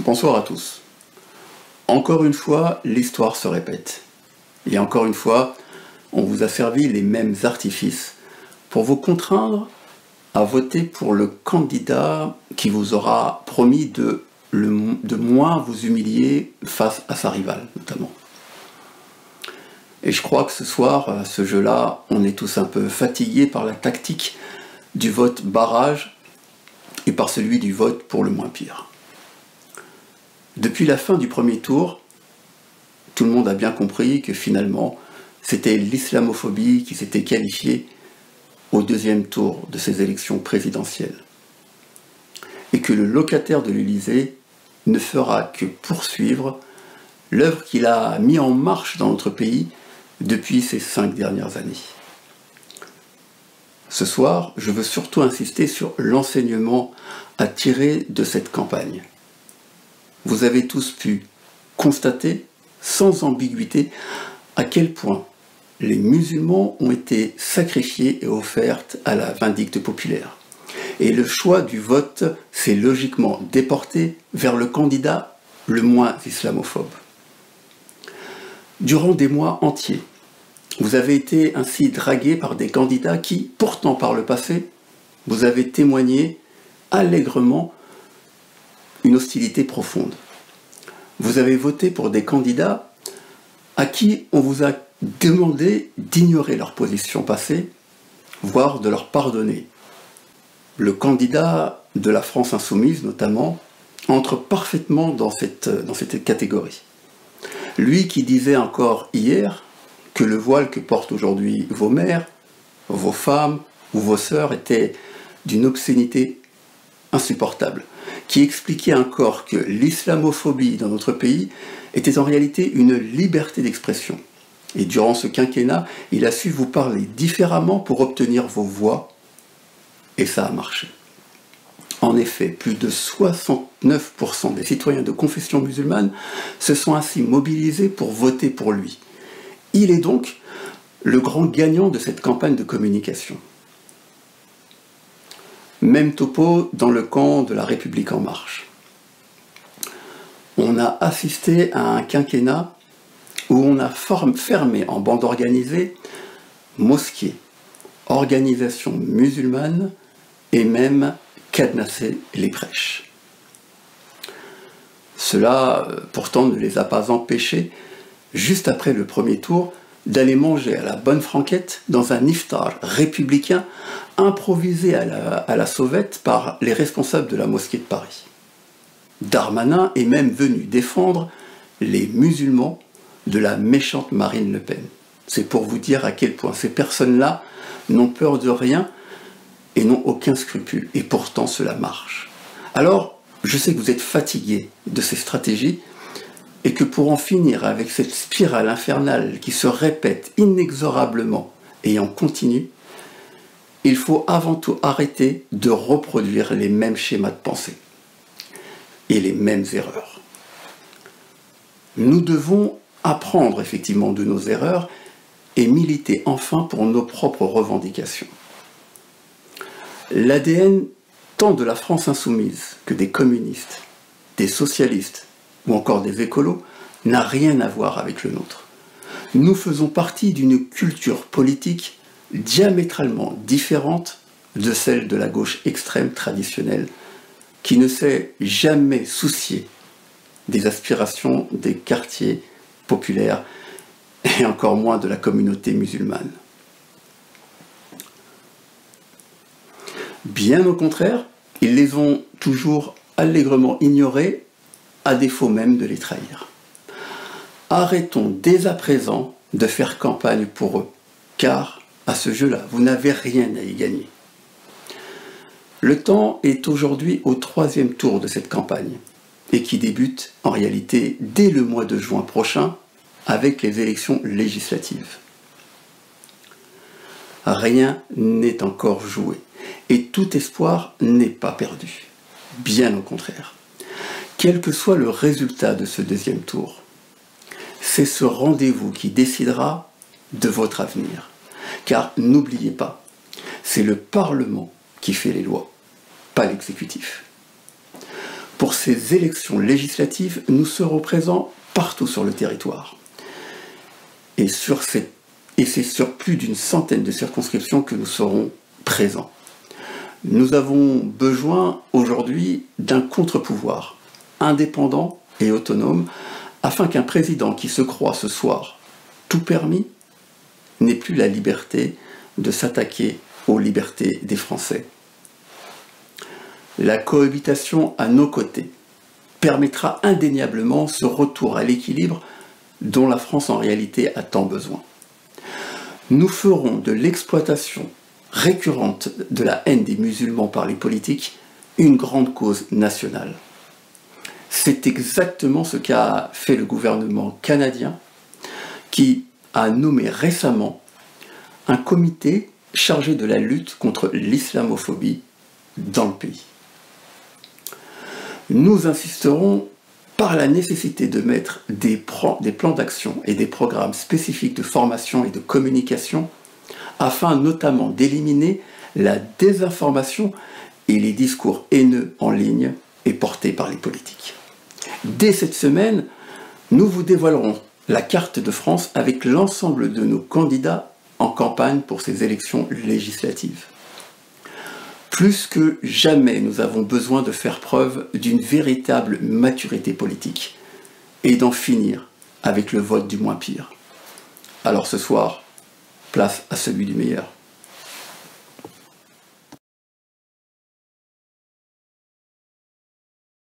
Bonsoir à tous. Encore une fois, l'histoire se répète. Et encore une fois, on vous a servi les mêmes artifices pour vous contraindre à voter pour le candidat qui vous aura promis de moins vous humilier face à sa rivale, notamment. Et je crois que ce soir, à ce jeu-là, on est tous un peu fatigués par la tactique du vote barrage et par celui du vote pour le moins pire. Depuis la fin du premier tour, tout le monde a bien compris que finalement, c'était l'islamophobie qui s'était qualifiée au deuxième tour de ces élections présidentielles. Et que le locataire de l'Élysée ne fera que poursuivre l'œuvre qu'il a mis en marche dans notre pays depuis ces 5 dernières années. Ce soir, je veux surtout insister sur l'enseignement à tirer de cette campagne. Vous avez tous pu constater, sans ambiguïté, à quel point les musulmans ont été sacrifiés et offerts à la vindicte populaire. Et le choix du vote s'est logiquement déporté vers le candidat le moins islamophobe. Durant des mois entiers, vous avez été ainsi dragués par des candidats qui, pourtant par le passé, vous avez témoigné allègrement une hostilité profonde. Vous avez voté pour des candidats à qui on vous a demandé d'ignorer leur position passée, voire de leur pardonner. Le candidat de la France insoumise, notamment, entre parfaitement dans cette catégorie. Lui qui disait encore hier que le voile que portent aujourd'hui vos mères, vos femmes ou vos sœurs était d'une obscénité insupportable, qui expliquait encore que l'islamophobie dans notre pays était en réalité une liberté d'expression. Et durant ce quinquennat, il a su vous parler différemment pour obtenir vos voix, et ça a marché. En effet, plus de 69% des citoyens de confession musulmane se sont ainsi mobilisés pour voter pour lui. Il est donc le grand gagnant de cette campagne de communication. Même topo dans le camp de la République en marche. On a assisté à un quinquennat où on a fermé en bande organisée mosquées, organisations musulmanes et même cadenassé les prêches. Cela, pourtant, ne les a pas empêchés, juste après le premier tour, d'aller manger à la bonne franquette dans un iftar républicain improvisé à la sauvette par les responsables de la mosquée de Paris. Darmanin est même venu défendre les musulmans de la méchante Marine Le Pen. C'est pour vous dire à quel point ces personnes-là n'ont peur de rien et n'ont aucun scrupule. Et pourtant, cela marche. Alors, je sais que vous êtes fatigués de ces stratégies et que pour en finir avec cette spirale infernale qui se répète inexorablement et en continu, il faut avant tout arrêter de reproduire les mêmes schémas de pensée et les mêmes erreurs. Nous devons apprendre effectivement de nos erreurs et militer enfin pour nos propres revendications. L'ADN tant de la France insoumise que des communistes, des socialistes ou encore des écolos n'a rien à voir avec le nôtre. Nous faisons partie d'une culture politique diamétralement différente de celle de la gauche extrême traditionnelle, qui ne s'est jamais soucié des aspirations des quartiers populaires et encore moins de la communauté musulmane. Bien au contraire, ils les ont toujours allègrement ignorés, à défaut même de les trahir. Arrêtons dès à présent de faire campagne pour eux, car à ce jeu-là, vous n'avez rien à y gagner. Le temps est aujourd'hui au 3e tour de cette campagne, et qui débute en réalité dès le mois de juin prochain avec les élections législatives. Rien n'est encore joué, et tout espoir n'est pas perdu. Bien au contraire. Quel que soit le résultat de ce 2e tour, c'est ce rendez-vous qui décidera de votre avenir. Car n'oubliez pas, c'est le Parlement qui fait les lois, pas l'exécutif. Pour ces élections législatives, nous serons présents partout sur le territoire. Et c'est sur plus d'une centaine de circonscriptions que nous serons présents. Nous avons besoin aujourd'hui d'un contre-pouvoir, indépendant et autonome, afin qu'un président qui se croit ce soir tout permis n'ait plus la liberté de s'attaquer aux libertés des Français. La cohabitation à nos côtés permettra indéniablement ce retour à l'équilibre dont la France en réalité a tant besoin. Nous ferons de l'exploitation récurrente de la haine des musulmans par les politiques une grande cause nationale. C'est exactement ce qu'a fait le gouvernement canadien qui a nommé récemment un comité chargé de la lutte contre l'islamophobie dans le pays. Nous insisterons par la nécessité de mettre des plans d'action et des programmes spécifiques de formation et de communication afin notamment d'éliminer la désinformation et les discours haineux en ligne et portés par les politiques. Dès cette semaine, nous vous dévoilerons la carte de France avec l'ensemble de nos candidats en campagne pour ces élections législatives. Plus que jamais, nous avons besoin de faire preuve d'une véritable maturité politique et d'en finir avec le vote du moins pire. Alors ce soir, place à celui du meilleur.